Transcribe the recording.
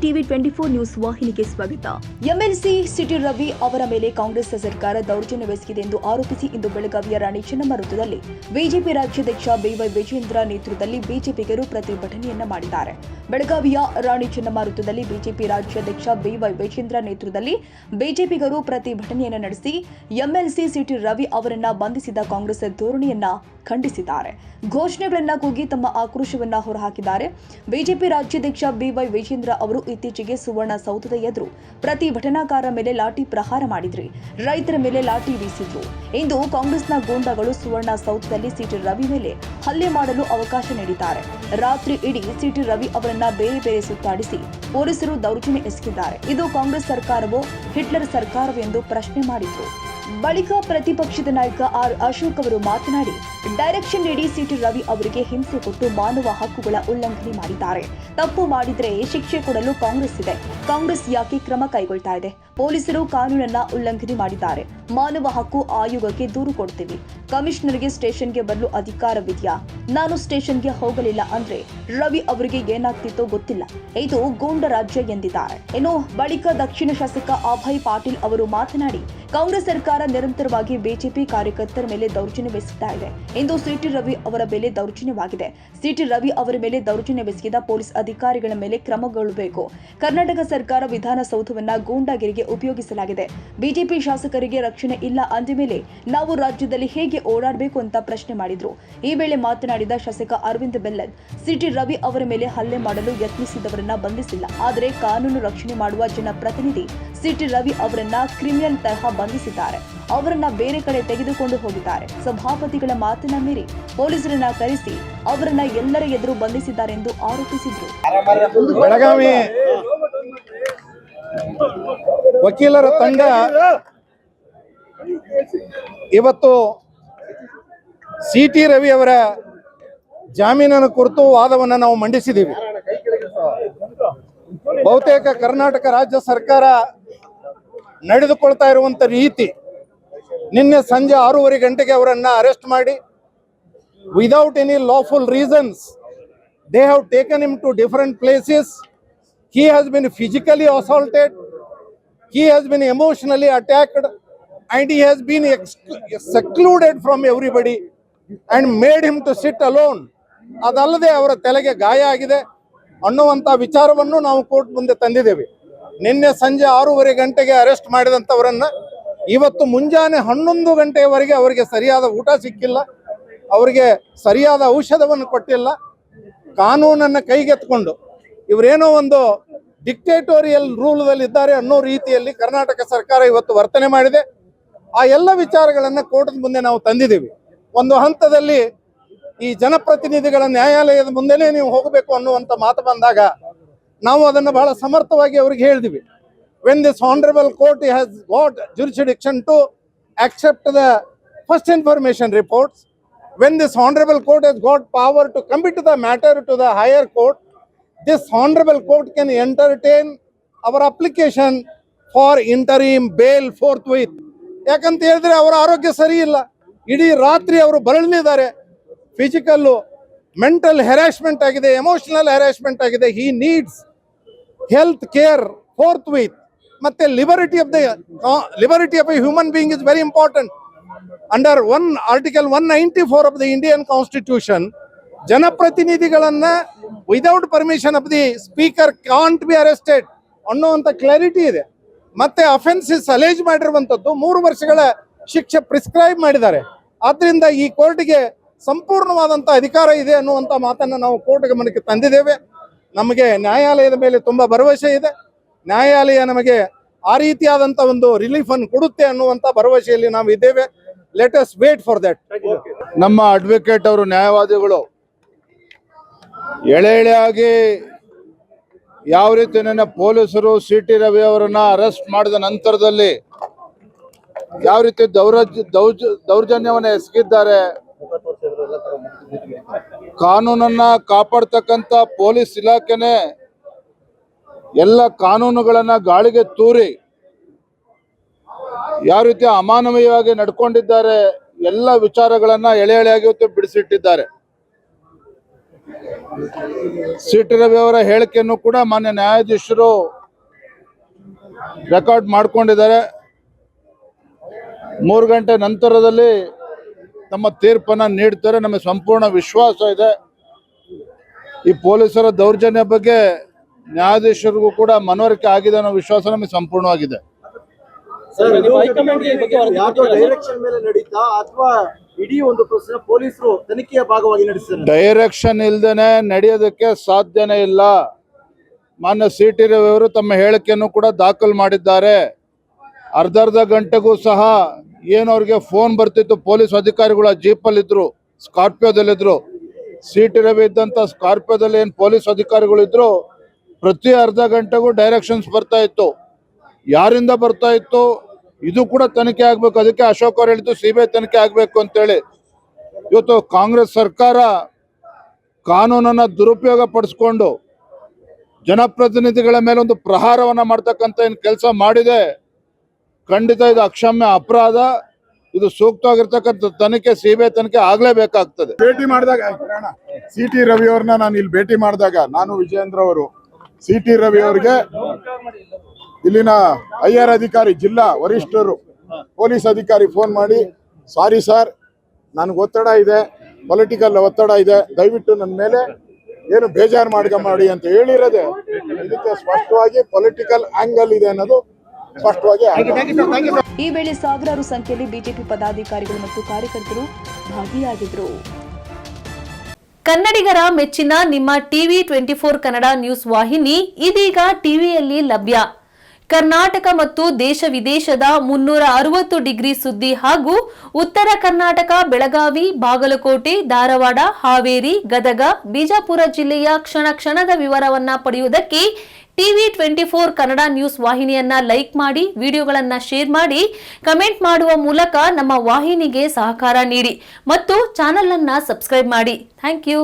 TV 24 news ವಾಹಿನಿಗೆ ಸ್ವಾಗತ. MLC city Ravi ಅವರ ಮೇಲೆ ಕಾಂಗ್ರೆಸ್ ಸರ್ಕಾರ ದೌರ್ಜನ್ಯವೆಸಗಿದೆ ಎಂದು ಆರೋಪಿಸಿ ಇಂದು ಬೆಳಗಾವಿಯ ರಾಣಿ ಚೆನ್ನಮ್ಮ ವೃತ್ತದಲ್ಲಿ ಬಿಜೆಪಿ ರಾಜ್ಯಾಧ್ಯಕ್ಷ ಬಿವೈ ವಿಜೇಂದ್ರ ನೇತೃತ್ವದಲ್ಲಿ ಬಿಜೆಪಿಗರು ಪ್ರತಿಭಟನೆಯನ್ನ ಮಾಡಿದ್ದಾರೆ. ಬೆಳಗಾವಿಯ ರಾಣಿ ಚೆನ್ನಮ್ಮ ವೃತ್ತದಲ್ಲಿ ಬಿಜೆಪಿ ರಾಜ್ಯಾಧ್ಯಕ್ಷ ಬಿವೈ ವಿಜೇಂದ್ರ ನೇತೃತ್ವದಲ್ಲಿ ಬಿಜೆಪಿಗರು ಪ್ರತಿಭಟನೆಯನ್ನ ನಡೆಸಿ ಎಂಎಲ್ಸಿ ಸಿಟಿ ರವಿ ಅವರನ್ನ ಬಂಧಿಸಿದ ಕಾಂಗ್ರೆಸ್ ಧೋರಣೆಯನ್ನ ಖಂಡಿಸಿದ್ದಾರೆ. ಘೋಷಣೆಗಳನ್ನ ಕೂಗಿ ತಮ್ಮ ಆಕ್ರೋಶವನ್ನ ಹೊರಹಾಕಿದ್ದಾರೆ. ಬಿಜೆಪಿ ರಾಜ್ಯಾಧ್ಯಕ್ಷ ಬಿವೈ ವಿಜೇಂದ್ರ ಅವರು ಇತ್ತೀಚೆಗೆ ಸುವರ್ಣ ಸೌಧದ ಎದುರು ಪ್ರತಿಭಟನಾಕಾರರ ಮೇಲೆ ಲಾಠಿ ಪ್ರಹಾರ ಮಾಡಿದ್ರಿ, ರೈತರ ಮೇಲೆ ಲಾಠಿ ಬೀಸಿದ್ರು. ಇಂದು ಕಾಂಗ್ರೆಸ್ನ ಗೂಂಡಾಗಳು ಸುವರ್ಣ ಸೌಧದಲ್ಲಿ ಸಿಟಿ ರವಿ ಮೇಲೆ ಹಲ್ಲೆ ಮಾಡಲು ಅವಕಾಶ ನೀಡಿದ್ದಾರೆ. ರಾತ್ರಿ ಇಡೀ ಸಿಟಿ ರವಿ ಅವರನ್ನ ಬೇರೆ ಬೇರೆ ಸುತ್ತಾಡಿಸಿ ಪೊಲೀಸರು ದೌರ್ಜನ್ಯ ಎಸಗಿದ್ದಾರೆ. ಇದು ಕಾಂಗ್ರೆಸ್ ಸರ್ಕಾರವೋ ಹಿಟ್ಲರ್ ಸರ್ಕಾರವೋ ಎಂದು ಪ್ರಶ್ನೆ ಮಾಡಿದ್ರು. ಬಳಿಕ ಪ್ರತಿಪಕ್ಷದ ನಾಯಕ ಆರ್ ಅಶೋಕ್ ಅವರು ಮಾತನಾಡಿ, ಡೈರೆಕ್ಷನ್ ನೀಡಿ ಸಿಟಿ ರವಿ ಅವರಿಗೆ ಹಿಂಸೆ ಕೊಟ್ಟು ಮಾನವ ಹಕ್ಕುಗಳ ಉಲ್ಲಂಘನೆ ಮಾಡಿದ್ದಾರೆ. ತಪ್ಪು ಮಾಡಿದ್ರೆ ಶಿಕ್ಷೆ ಕೊಡಲು ಕಾಂಗ್ರೆಸ್ ಇದೆ. ಕಾಂಗ್ರೆಸ್ ಯಾಕೆ ಕ್ರಮ ಕೈಗೊಳ್ತಾ ಇದೆ? ಪೊಲೀಸರು ಕಾನೂನನ್ನ ಉಲ್ಲಂಘನೆ ಮಾಡಿದ್ದಾರೆ. ಮಾನವ ಹಕ್ಕು ಆಯೋಗಕ್ಕೆ ದೂರು ಕೊಡ್ತೀವಿ. ಕಮಿಷನರ್ಗೆ ಸ್ಟೇಷನ್ಗೆ ಬರಲು ಅಧಿಕಾರವಿದೆಯಾ? ನಾನು ಸ್ಟೇಷನ್ಗೆ ಹೋಗಲಿಲ್ಲ ಅಂದ್ರೆ ರವಿ ಅವರಿಗೆ ಏನಾಗ್ತಿತ್ತೋ ಗೊತ್ತಿಲ್ಲ. ಇದು ಗೂಂಡ ರಾಜ್ಯ ಎಂದಿದ್ದಾರೆ. ಇನ್ನು ಬಳಿಕ ದಕ್ಷಿಣ ಶಾಸಕ ಅಭಯ್ ಪಾಟೀಲ್ ಅವರು ಮಾತನಾಡಿ, ಕಾಂಗ್ರೆಸ್ ಸರ್ಕಾರ ನಿರಂತರವಾಗಿ ಬಿಜೆಪಿ ಕಾರ್ಯಕರ್ತರ ಮೇಲೆ ದೌರ್ಜನ್ಯವೆಸಗ್ತಾ ಇದೆ. ಇಂದು ಸಿಟಿ ರವಿ ಅವರ ಮೇಲೆ ದೌರ್ಜನ್ಯವಾಗಿದೆ. ಸಿಟಿ ರವಿ ಅವರ ಮೇಲೆ ದೌರ್ಜನ್ಯವೆಸಗಿದ ಪೊಲೀಸ್ ಅಧಿಕಾರಿಗಳ ಮೇಲೆ ಕ್ರಮಗೊಳ್ಳಬೇಕು. ಕರ್ನಾಟಕ ಸರ್ಕಾರ ವಿಧಾನಸೌಧವನ್ನ ಗೂಂಡಾಗಿರಿಗೆ ಉಪಯೋಗಿಸಲಾಗಿದೆ. ಬಿಜೆಪಿ ಶಾಸಕರಿಗೆ ರಕ್ಷಣೆ ಇಲ್ಲ ಅಂದ ಮೇಲೆ ನಾವು ರಾಜ್ಯದಲ್ಲಿ ಹೇಗೆ ಓಡಾಡಬೇಕು ಅಂತ ಪ್ರಶ್ನೆ ಮಾಡಿದ್ರು. ಈ ವೇಳೆ ಮಾತನಾಡಿದ ಶಾಸಕ ಅರವಿಂದ್ ಬೆಲ್ಲದ್, ಸಿಟಿ ರವಿ ಅವರ ಮೇಲೆ ಹಲ್ಲೆ ಮಾಡಲು ಯತ್ನಿಸಿದವರನ್ನ ಬಂಧಿಸಿಲ್ಲ. ಆದರೆ ಕಾನೂನು ರಕ್ಷಣೆ ಮಾಡುವ ಜನಪ್ರತಿನಿಧಿ ಸಿಟಿ ರವಿ ಅವರನ್ನ ಕ್ರಿಮಿನಲ್ ತರಹ ಬಂಧಿಸಿದ್ದಾರೆ. ಅವರನ್ನ ಬೇರೆ ಕಡೆ ತೆಗೆದುಕೊಂಡು ಹೋಗಿದ್ದಾರೆ. ಸಭಾಪತಿಗಳ ಮಾತಿನ ಮೀರಿ ಪೊಲೀಸರನ್ನ ಕರೆಸಿ ಅವರನ್ನ ಎಲ್ಲರ ಎದುರು ಬಂಧಿಸಿದ್ದಾರೆ ಎಂದು ಆರೋಪಿಸಿದ್ರು. ಬೆಳಗಾವಿ ವಕೀಲರ ತಂಡ ಇವತ್ತು ಸಿಟಿ ರವಿ ಅವರ ಜಾಮೀನಿನ ಕುರಿತು ವಾದವನ್ನು ನಾವು ಮಂಡಿಸಿದ್ದೀವಿ. ಬಹುತೇಕ ಕರ್ನಾಟಕ ರಾಜ್ಯ ಸರ್ಕಾರ ನಡೆದುಕೊಳ್ತಾ ಇರುವಂತ ರೀತಿ, ನಿನ್ನೆ ಸಂಜೆ 6:30 ಗಂಟೆಗೆ ಅವರನ್ನ ಅರೆಸ್ಟ್ ಮಾಡಿ without any lawful reasons they have taken him to different places. He has been physically assaulted, he has been emotionally attacked, and he has been secluded from everybody and made him to sit alone. ಅದಲ್ಲದೆ ಅವರ ತಲೆಗೆ ಗಾಯ ಆಗಿದೆ ಅನ್ನುವಂಥ ವಿಚಾರವನ್ನು ನಾವು court ಮುಂದೆ ತಂದಿದ್ದೇವೆ. ನಿನ್ನೆ ಸಂಜೆ 6:30 ಗಂಟೆಗೆ ಅರೆಸ್ಟ್ ಮಾಡಿದಂಥವರನ್ನ ಇವತ್ತು ಮುಂಜಾನೆ 11 ಗಂಟೆಯವರೆಗೆ ಅವರಿಗೆ ಸರಿಯಾದ ಊಟ ಸಿಕ್ಕಿಲ್ಲ, ಅವರಿಗೆ ಸರಿಯಾದ ಔಷಧವನ್ನು ಕೊಟ್ಟಿಲ್ಲ. ಕಾನೂನನ್ನು ಕೈಗೆತ್ತಿಕೊಂಡು ಇವರೇನೋ ಒಂದು ಡಿಕ್ಟೇಟೋರಿಯಲ್ ರೂಲ್ದಲ್ಲಿ ಇದ್ದಾರೆ ಅನ್ನೋ ರೀತಿಯಲ್ಲಿ ಕರ್ನಾಟಕ ಸರ್ಕಾರ ಇವತ್ತು ವರ್ತನೆ ಮಾಡಿದೆ. ಆ ಎಲ್ಲ ವಿಚಾರಗಳನ್ನು ಕೋರ್ಟ್ ಮುಂದೆ ನಾವು ತಂದಿದ್ದೀವಿ. ಒಂದು ಹಂತದಲ್ಲಿ ಈ ಜನಪ್ರತಿನಿಧಿಗಳ ನ್ಯಾಯಾಲಯದ ಮುಂದೆನೇ ನೀವು ಹೋಗಬೇಕು ಅನ್ನುವಂಥ ಮಾತು ಬಂದಾಗ ನಾವು ಅದನ್ನು ಬಹಳ ಸಮರ್ಥವಾಗಿ ಅವ್ರಿಗೆ ಹೇಳಿದ್ವಿ. when this honorable court has got jurisdiction to accept the first information reports, when this honorable court has got power to commit the matter to the higher court, this honorable court can entertain our application for interim bail forthwith. ಯಾಕಂತ ಹೇಳಿದ್ರೆ ಅವರ ಆರೋಗ್ಯ ಸರಿ ಇಲ್ಲ, ಇಡೀ ರಾತ್ರಿ ಅವರು ಬರಲಿದ್ದಾರೆ, ಫಿಸಿಕಲ್ ಮೆಂಟಲ್ ಹೆರಾಸ್ಮೆಂಟ್ ಆಗಿದೆ, ಎಮೋಷನಲ್ ಹೆರಾಸ್ಮೆಂಟ್ ಆಗಿದೆ. he needs health care forthwith. ಮತ್ತೆ liberty of a human being is very important. Under article 194 of the Indian constitution, ಜನಪ್ರತಿನಿಧಿಗಳನ್ನ without permission of the speaker can't be arrested ಅನ್ನುವಂಥ clarity ಇದೆ. ಮತ್ತೆ offences ಅಲೇಜ್ ಮಾಡಿರುವಂಥದ್ದು 3 ವರ್ಷಗಳ ಶಿಕ್ಷೆ prescribe ಮಾಡಿದ್ದಾರೆ. ಆದ್ರಿಂದ ಈ ಕೋರ್ಟ್ಗೆ ಸಂಪೂರ್ಣವಾದಂಥ ಅಧಿಕಾರ ಇದೆ ಅನ್ನುವಂಥ ಮಾತನ್ನು ನಾವು ಕೋರ್ಟ್ ಗಮನಕ್ಕೆ ತಂದಿದ್ದೇವೆ. ನಮಗೆ ನ್ಯಾಯಾಲಯದ ಮೇಲೆ ತುಂಬಾ ಭರವಸೆ ಇದೆ. ನ್ಯಾಯಾಲಯ ನಮಗೆ ಆ ರೀತಿಯಾದಂಥ ಒಂದು ರಿಲೀಫ್ ಅನ್ನು ಕೊಡುತ್ತೆ ಅನ್ನುವಂಥ ಭರವಸೆಯಲ್ಲಿ ನಾವು ಇದ್ದೇವೆ. Let us wait for that. ನಮ್ಮ ಅಡ್ವೊಕೇಟ್ ಅವರು, ನ್ಯಾಯವಾದಿಗಳು ಎಳೆಯಾಗಿ ಯಾವ ರೀತಿ ನನ್ನ ಪೊಲೀಸರು ಸಿಟಿ ರವಿ ಅವರನ್ನ ಅರೆಸ್ಟ್ ಮಾಡಿದ ನಂತರದಲ್ಲಿ ಯಾವ ರೀತಿ ದೌರ್ಜನ್ಯವನ್ನು ಎಸಗಿದ್ದಾರೆ, ಕಾನೂನನ್ನ ಕಾಪಾಡ್ತಕ್ಕಂಥ ಪೊಲೀಸ್ ಇಲಾಖೆನೆ ಎಲ್ಲ ಕಾನೂನುಗಳನ್ನ ಗಾಳಿಗೆ ತೂರಿ ಯಾವ ರೀತಿ ಅಮಾನವೀಯವಾಗಿ ನಡ್ಕೊಂಡಿದ್ದಾರೆ, ಎಲ್ಲ ವಿಚಾರಗಳನ್ನ ಎಳೆಯಾಗಿ ಬಿಡಿಸಿಟ್ಟಿದ್ದಾರೆ. ಸಿ ಟಿ ರವಿ ಅವರ ಹೇಳಿಕೆಯನ್ನು ಕೂಡ ಮಾನ್ಯ ನ್ಯಾಯಾಧೀಶರು ರೆಕಾರ್ಡ್ ಮಾಡ್ಕೊಂಡಿದ್ದಾರೆ. 3 ಗಂಟೆ ನಂತರದಲ್ಲಿ ತಮ್ಮ ತೀರ್ಪನ್ನು ನೀಡ್ತಾರೆ. ನಮಗೆ ಸಂಪೂರ್ಣ ವಿಶ್ವಾಸ ಇದೆ. ಈ ಪೊಲೀಸರ ದೌರ್ಜನ್ಯ ಬಗ್ಗೆ ನ್ಯಾಯಾಧೀಶರಿಗೂ ಕೂಡ ಮನವರಿಕೆ ಆಗಿದೆ ಅನ್ನೋ ವಿಶ್ವಾಸ ನಮಗೆ ಸಂಪೂರ್ಣವಾಗಿದೆ. ಡೈರೆಕ್ಷನ್ ಮೇಲೆ ನಡೀತಾ ಅಥವಾ ಇಡೀ ಒಂದು ಪ್ರಶ್ನೆ ಪೊಲೀಸರು ತನಿಖೆಯ ಭಾಗವಾಗಿ ನಡೆಸಿದ್ದಾರೆ? ಡೈರೆಕ್ಷನ್ ಇಲ್ದೇನೆ ನಡೆಯೋದಕ್ಕೆ ಸಾಧ್ಯನೇ ಇಲ್ಲ. ಮಾನ್ಯ ಸಿ ಟಿ ರವಿ ಅವರು ತಮ್ಮ ಹೇಳಿಕೆಯನ್ನು ಕೂಡ ದಾಖಲು ಮಾಡಿದ್ದಾರೆ. ಅರ್ಧ ಗಂಟೆಗೂ ಸಹ ಏನು ಅವ್ರಿಗೆ ಫೋನ್ ಬರ್ತಿತ್ತು, ಪೊಲೀಸ್ ಅಧಿಕಾರಿಗಳು ಜೀಪಲ್ಲಿದ್ದರು, ಸ್ಕಾರ್ಪಿಯೋದಲ್ಲಿದ್ದರು. ಸಿ ಟಿ ರವಿ ಇದ್ದಂಥ ಸ್ಕಾರ್ಪಿಯೋದಲ್ಲಿ ಏನು ಪೊಲೀಸ್ ಅಧಿಕಾರಿಗಳು ಇದ್ರು, ಪ್ರತಿ ಅರ್ಧ ಗಂಟೆಗೂ ಡೈರೆಕ್ಷನ್ಸ್ ಬರ್ತಾ ಇತ್ತು. ಯಾರಿಂದ ಬರ್ತಾ ಇತ್ತು ಇದು ಕೂಡ ತನಿಖೆ ಆಗಬೇಕು. ಅದಕ್ಕೆ ಅಶೋಕ್ ಅವರು ಹೇಳಿದ್ದು CBI ತನಿಖೆ ಆಗಬೇಕು ಅಂತೇಳಿ. ಇವತ್ತು ಕಾಂಗ್ರೆಸ್ ಸರ್ಕಾರ ಕಾನೂನನ್ನು ದುರುಪಯೋಗ ಪಡಿಸ್ಕೊಂಡು ಜನಪ್ರತಿನಿಧಿಗಳ ಮೇಲೆ ಒಂದು ಪ್ರಹಾರವನ್ನು ಮಾಡ್ತಕ್ಕಂಥ ಏನು ಕೆಲಸ ಮಾಡಿದೆ, ಖಂಡಿತ ಇದು ಅಕ್ಷಮ್ಯ ಅಪರಾಧ. ಇದು ಸೂಕ್ತವಾಗಿರ್ತಕ್ಕಂಥ ತನಿಖೆ CBI ತನಿಖೆ ಆಗ್ಲೇಬೇಕಾಗ್ತದೆ. ಭೇಟಿ ಮಾಡಿದಾಗ ಸಿ ಟಿ ರವಿ ಅವ್ರನ್ನ ನಾನು ಇಲ್ಲಿ ಭೇಟಿ ಮಾಡಿದಾಗ ನಾನು ವಿಜಯೇಂದ್ರ ಅವರು ಸಿ ಟಿ ರವಿ ಅವರಿಗೆ ಇಲ್ಲಿನ IR ಅಧಿಕಾರಿ, ಜಿಲ್ಲಾ ವರಿಷ್ಠರು, ಪೊಲೀಸ್ ಅಧಿಕಾರಿ ಫೋನ್ ಮಾಡಿ, ಸಾರಿ ಸರ್, ನನಗೆ ಒತ್ತಡ ಇದೆ, ಪೊಲಿಟಿಕಲ್ ಒತ್ತಡ ಇದೆ, ದಯವಿಟ್ಟು ನನ್ನ ಮೇಲೆ ಏನು ಬೇಜಾರು ಮಾಡಿ ಅಂತ ಹೇಳಿರೋದೆ. ಇದಕ್ಕೆ ಸ್ಪಷ್ಟವಾಗಿ ಪೊಲಿಟಿಕಲ್ ಆಂಗಲ್ ಇದೆ ಅನ್ನೋದು ಸ್ಪಷ್ಟವಾಗಿ. ಈ ವೇಳೆ ಸಾವಿರಾರು ಸಂಖ್ಯೆಯಲ್ಲಿ ಬಿಜೆಪಿ ಪದಾಧಿಕಾರಿಗಳು ಮತ್ತು ಕಾರ್ಯಕರ್ತರು ಭಾಗಿಯಾಗಿದ್ದರು. ಕನ್ನಡಿಗರ ಮೆಚ್ಚಿನ ನಿಮ್ಮ ಟಿವಿ 24 ಕನ್ನಡ ನ್ಯೂಸ್ ವಾಹಿನಿ ಇದೀಗ ಟಿವಿಯಲ್ಲಿ ಲಭ್ಯ. ಕರ್ನಾಟಕ ಮತ್ತು ದೇಶ ವಿದೇಶದ 360 ಡಿಗ್ರಿ ಸುದ್ದಿ ಹಾಗೂ ಉತ್ತರ ಕರ್ನಾಟಕ, ಬೆಳಗಾವಿ, ಬಾಗಲಕೋಟೆ, ಧಾರವಾಡ, ಹಾವೇರಿ, ಗದಗ, ಬಿಜಾಪುರ ಜಿಲ್ಲೆಯ ಕ್ಷಣ ಕ್ಷಣದ ವಿವರವನ್ನ ಪಡೆಯುವುದಕ್ಕೆ ಟಿವಿ 24 ಕನ್ನಡ ನ್ಯೂಸ್ ವಾಹಿನಿಯನ್ನ ಲೈಕ್ ಮಾಡಿ, ವಿಡಿಯೋಗಳನ್ನ ಶೇರ್ ಮಾಡಿ, ಕಮೆಂಟ್ ಮಾಡುವ ಮೂಲಕ ನಮ್ಮ ವಾಹಿನಿಗೆ ಸಹಕಾರ ನೀಡಿ ಮತ್ತು ಚಾನೆಲ್ ಅನ್ನ ಸಬ್ಸ್ಕ್ರೈಬ್ ಮಾಡಿ. Thank you.